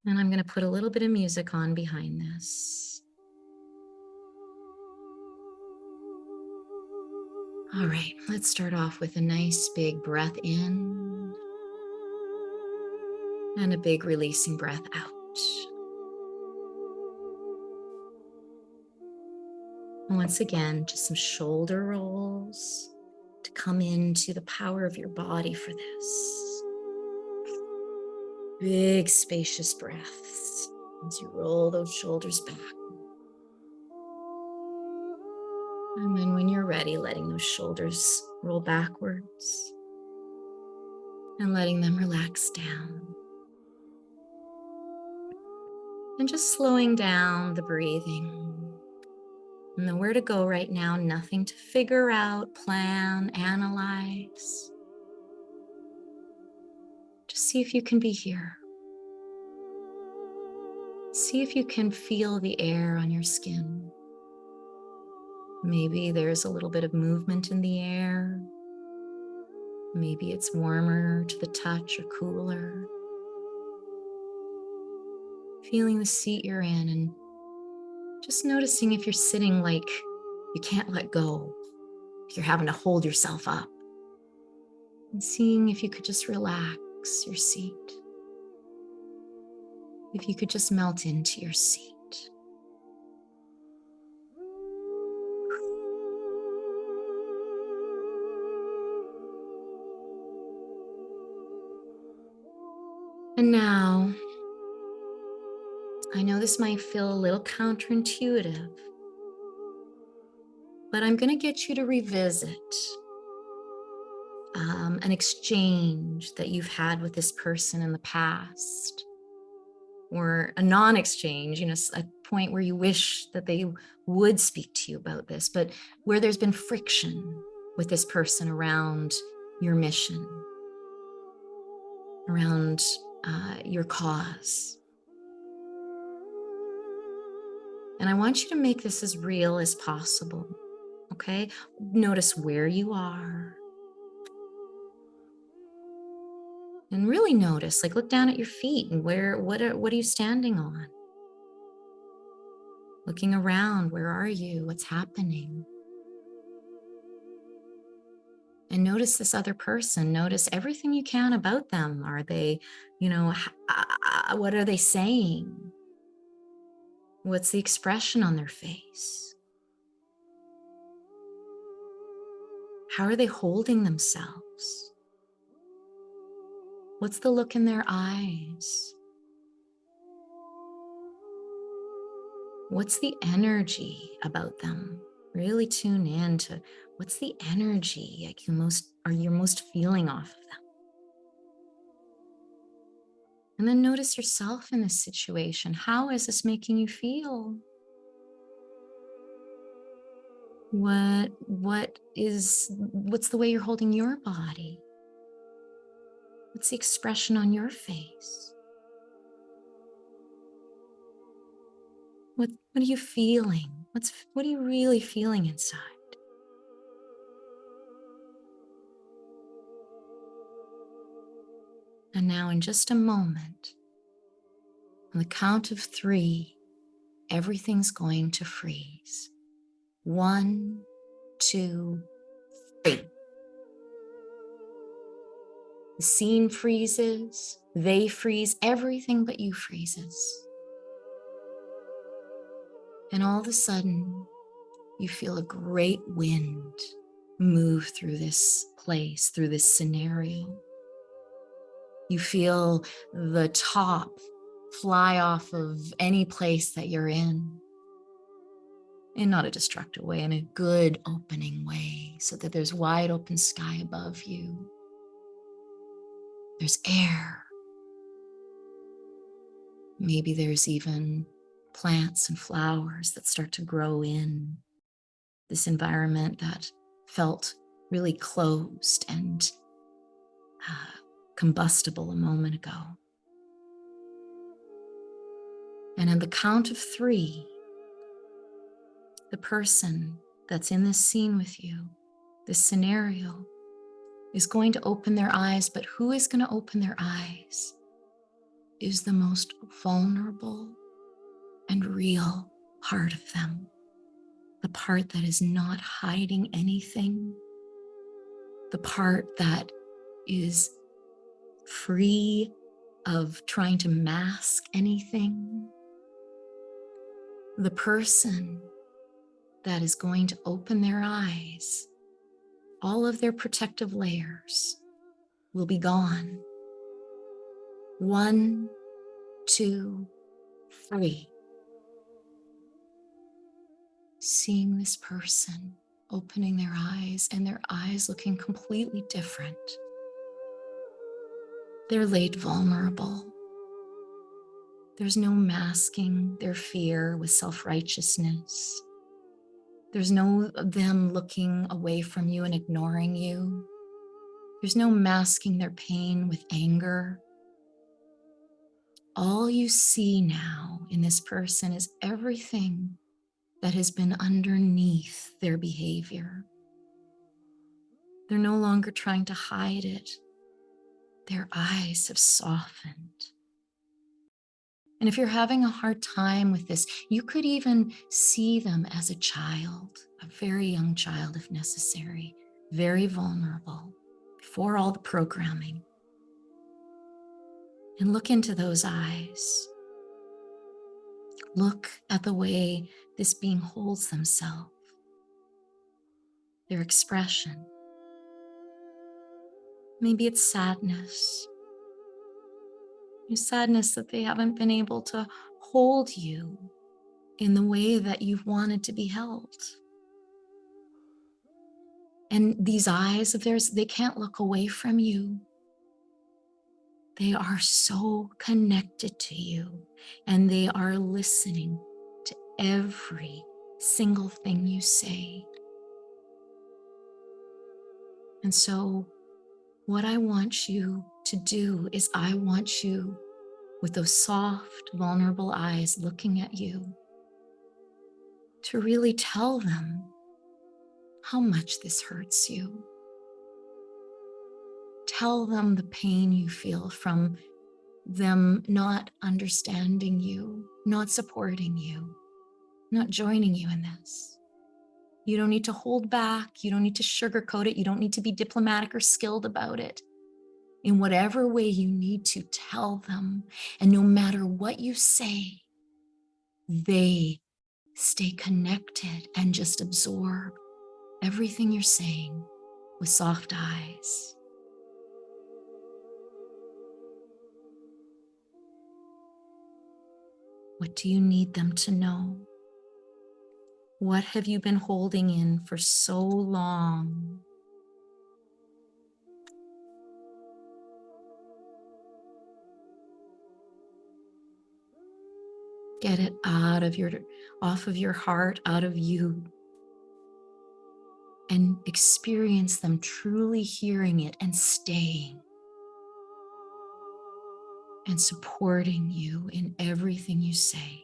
And I'm going to put a little bit of music on behind this. All right, let's start off with a nice big breath in and a big releasing breath out. And once again, just some shoulder rolls to come into the power of your body for this. Big spacious breaths as you roll those shoulders back. And then when you're ready, letting those shoulders roll backwards and letting them relax down. And just slowing down the breathing. And nowhere to go right now, nothing to figure out, plan, analyze. Just see if you can be here. See if you can feel the air on your skin. Maybe there's a little bit of movement in the air. Maybe it's warmer to the touch or cooler. Feeling the seat you're in and just noticing if you're sitting like you can't let go, if you're having to hold yourself up. And seeing if you could just relax your seat. If you could just melt into your seat. And now, I know this might feel a little counterintuitive, but I'm going to get you to revisit an exchange that you've had with this person in the past, or a non-exchange, a point where you wish that they would speak to you about this, but where there's been friction with this person around your mission, around your cause. And I want you to make this as real as possible, okay? Notice where you are. And really notice, like look down at your feet and what are you standing on? Looking around, where are you? What's happening? And notice this other person. Notice everything you can about them. Are they, what are they saying? What's the expression on their face? How are they holding themselves? What's the look in their eyes? What's the energy about them? Really tune in to what's the energy like you're most feeling off of them. And then notice yourself in this situation. How is this making you feel? What's the way you're holding your body? What's the expression on your face? What are you feeling? What are you really feeling inside? And now in just a moment, on the count of 3, everything's going to freeze. 1, 2, 3. The scene freezes, they freeze, everything but you freezes. And all of a sudden, you feel a great wind move through this place, through this scenario. You feel the top fly off of any place that you're in not a destructive way, in a good opening way, so that there's wide open sky above you. There's air. Maybe there's even plants and flowers that start to grow in this environment that felt really closed and combustible a moment ago. And at the count of 3, the person that's in this scene with you, this scenario, is going to open their eyes, but who is going to open their eyes is the most vulnerable and real part of them, the part that is not hiding anything, the part that is free of trying to mask anything, the person that is going to open their eyes. All of their protective layers will be gone. 1, 2, 3. Seeing this person opening their eyes, and their eyes looking completely different. They're laid vulnerable. There's no masking their fear with self-righteousness. There's no them looking away from you and ignoring you. There's no masking their pain with anger all you see now in this person is everything that has been underneath their behavior. They're no longer trying to hide it. Their eyes have softened. And if you're having a hard time with this, you could even see them as a child, a very young child if necessary, very vulnerable, before all the programming. And look into those eyes. Look at the way this being holds themselves, their expression. Maybe it's sadness. Sadness that they haven't been able to hold you in the way that you've wanted to be held. And these eyes of theirs, they can't look away from you. They are so connected to you, and they are listening to every single thing you say. And so what I want you to do is I want you, with those soft, vulnerable eyes looking at you, to really tell them how much this hurts you. Tell them the pain you feel from them not understanding you, not supporting you, not joining you in this. You don't need to hold back. You don't need to sugarcoat it. You don't need to be diplomatic or skilled about it. In whatever way you need to, tell them. And no matter what you say, they stay connected and just absorb everything you're saying with soft eyes. What do you need them to know? What have you been holding in for so long? Get it off of your heart, out of you, and experience them truly hearing it and staying and supporting you in everything you say.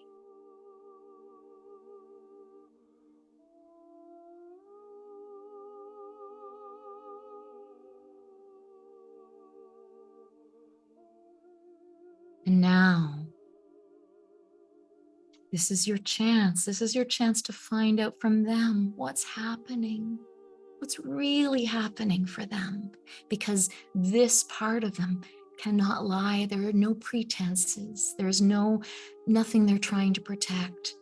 And now, this is your chance. This is your chance to find out from them what's happening, what's really happening for them, because this part of them cannot lie. There are no pretenses. There's nothing they're trying to protect.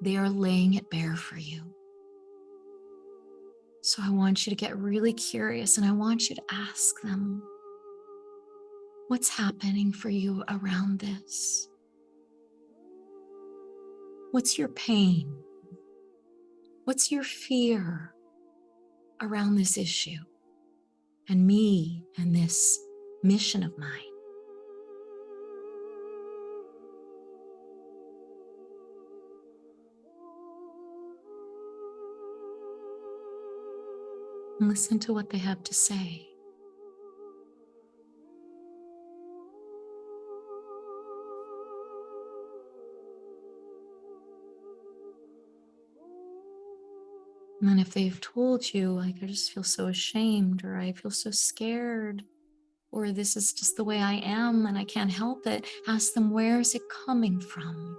They are laying it bare for you. So I want you to get really curious, and I want you to ask them, what's happening for you around this? What's your pain? What's your fear around this issue and me and this mission of mine? And listen to what they have to say. And then if they've told you, like, I just feel so ashamed, or I feel so scared, or this is just the way I am and I can't help it, ask them, where is it coming from?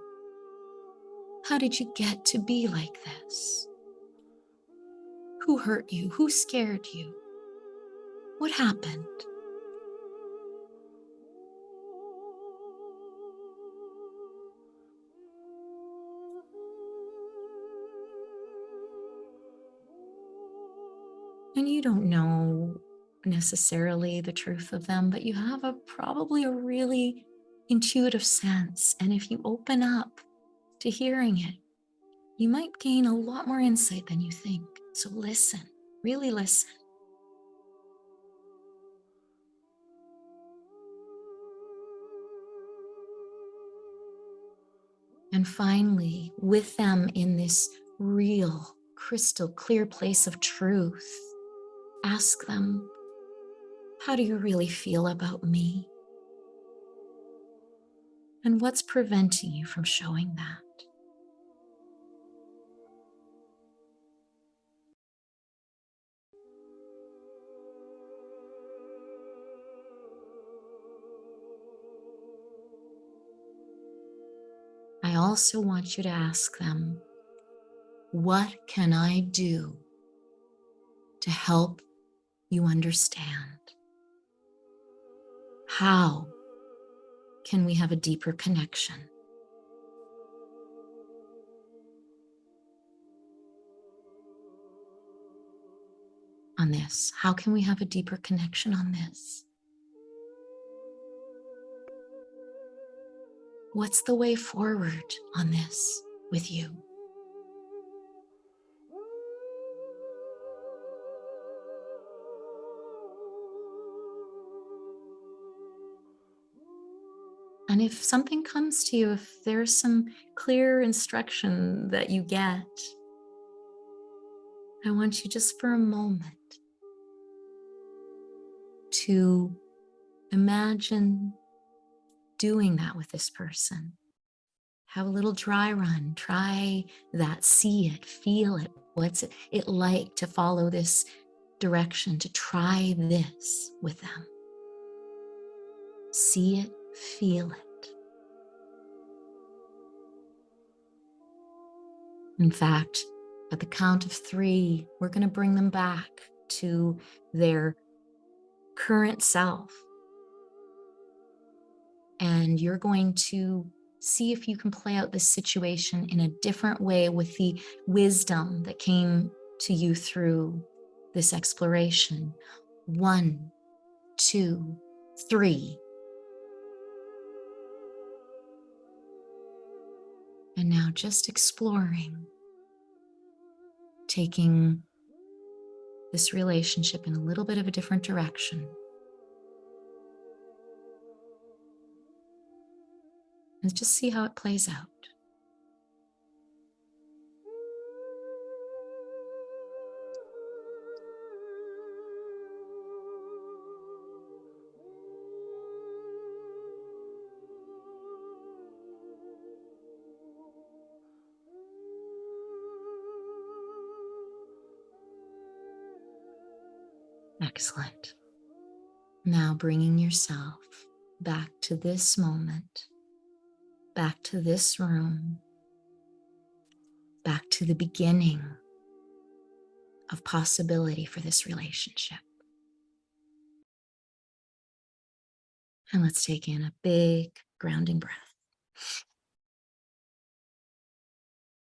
How did you get to be like this? Who hurt you? Who scared you? What happened? And you don't know necessarily the truth of them, but you have probably a really intuitive sense. And if you open up to hearing it, you might gain a lot more insight than you think. So listen, really listen. And finally, with them in this real, crystal clear place of truth, ask them, how do you really feel about me? And what's preventing you from showing that? I also want you to ask them, what can I do to help you understand? How can we have a deeper connection? On this, how can we have a deeper connection on this? What's the way forward on this with you? And if something comes to you, if there's some clear instruction that you get, I want you just for a moment to imagine doing that with this person. Have a little dry run, try that, see it, feel it. What's it like to follow this direction, to try this with them? See it, feel it. In fact, at the count of 3, we're going to bring them back to their current self. And you're going to see if you can play out this situation in a different way with the wisdom that came to you through this exploration. 1, 2, 3. And now just exploring, taking this relationship in a little bit of a different direction. And just see how it plays out. Excellent. Now bringing yourself back to this moment, back to this room, back to the beginning of possibility for this relationship. And let's take in a big grounding breath.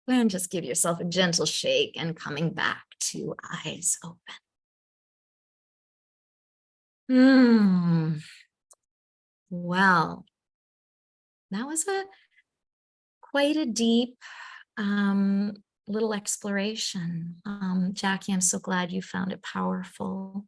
And just give yourself a gentle shake and coming back to eyes open. Well, that was quite a deep little exploration. Jackie, I'm so glad you found it powerful.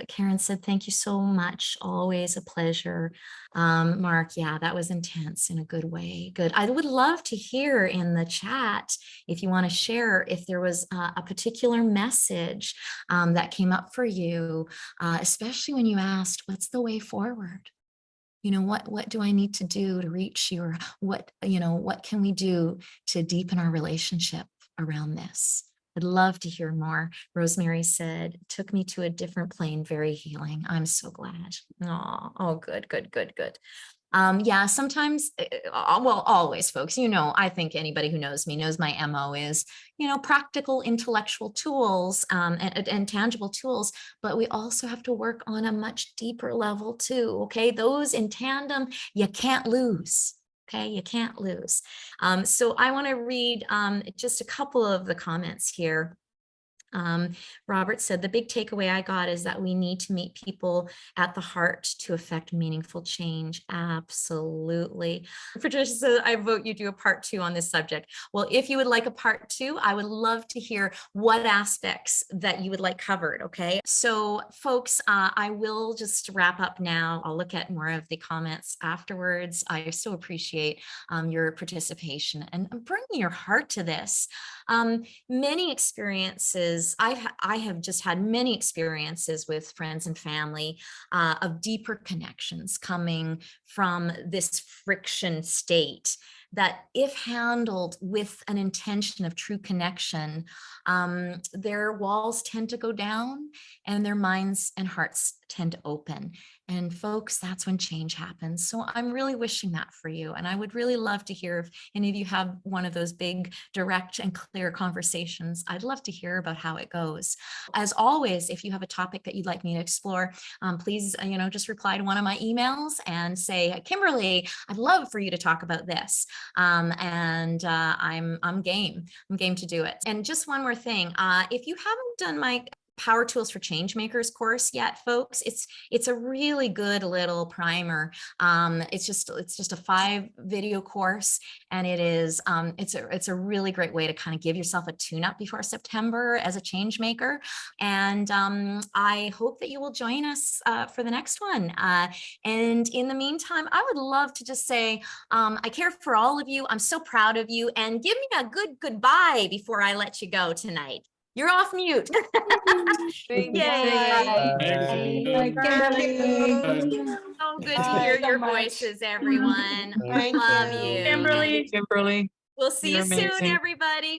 Karen said, thank you so much. Always a pleasure. Mark, yeah, that was intense in a good way. Good. I would love to hear in the chat, if you want to share, if there was a particular message that came up for you, especially when you asked, what's the way forward? You know, what do I need to do to reach you? Or what can we do to deepen our relationship around this? I'd love to hear more. Rosemary said, it took me to a different plane, very healing. I'm so glad. Oh, good. Yeah, sometimes, well, always, folks, I think anybody who knows me knows my MO is, practical intellectual tools and tangible tools, but we also have to work on a much deeper level too, okay? Those in tandem, you can't lose. Okay, you can't lose. So I want to read just a couple of the comments here. Robert said, the big takeaway I got is that we need to meet people at the heart to affect meaningful change. Absolutely. Patricia said, I vote you do a part 2 on this subject. Well, if you would like a part 2, I would love to hear what aspects that you would like covered. Okay. So folks, I will just wrap up now. I'll look at more of the comments afterwards. I so appreciate your participation and bringing your heart to this. Many experiences is, I have just had many experiences with friends and family of deeper connections coming from this friction state that, if handled with an intention of true connection, their walls tend to go down and their minds and hearts tend to open. And folks, that's when change happens. So I'm really wishing that for you. And I would really love to hear if any of you have one of those big, direct and clear conversations. I'd love to hear about how it goes. As always, if you have a topic that you'd like me to explore, please, just reply to one of my emails and say, Kimberly, I'd love for you to talk about this. I'm game. I'm game to do it. And just one more thing, if you haven't done my Power Tools for Changemakers course yet, folks, it's a really good little primer. It's just a 5-video course, and it's a really great way to kind of give yourself a tune-up before September as a change maker. And I hope that you will join us for the next one. And in the meantime, I would love to just say I care for all of you. I'm so proud of you, and give me a good goodbye before I let you go tonight. You're off mute. Yay. So good to hear your voices, everyone. I love you. Kimberly. We'll see you soon, everybody.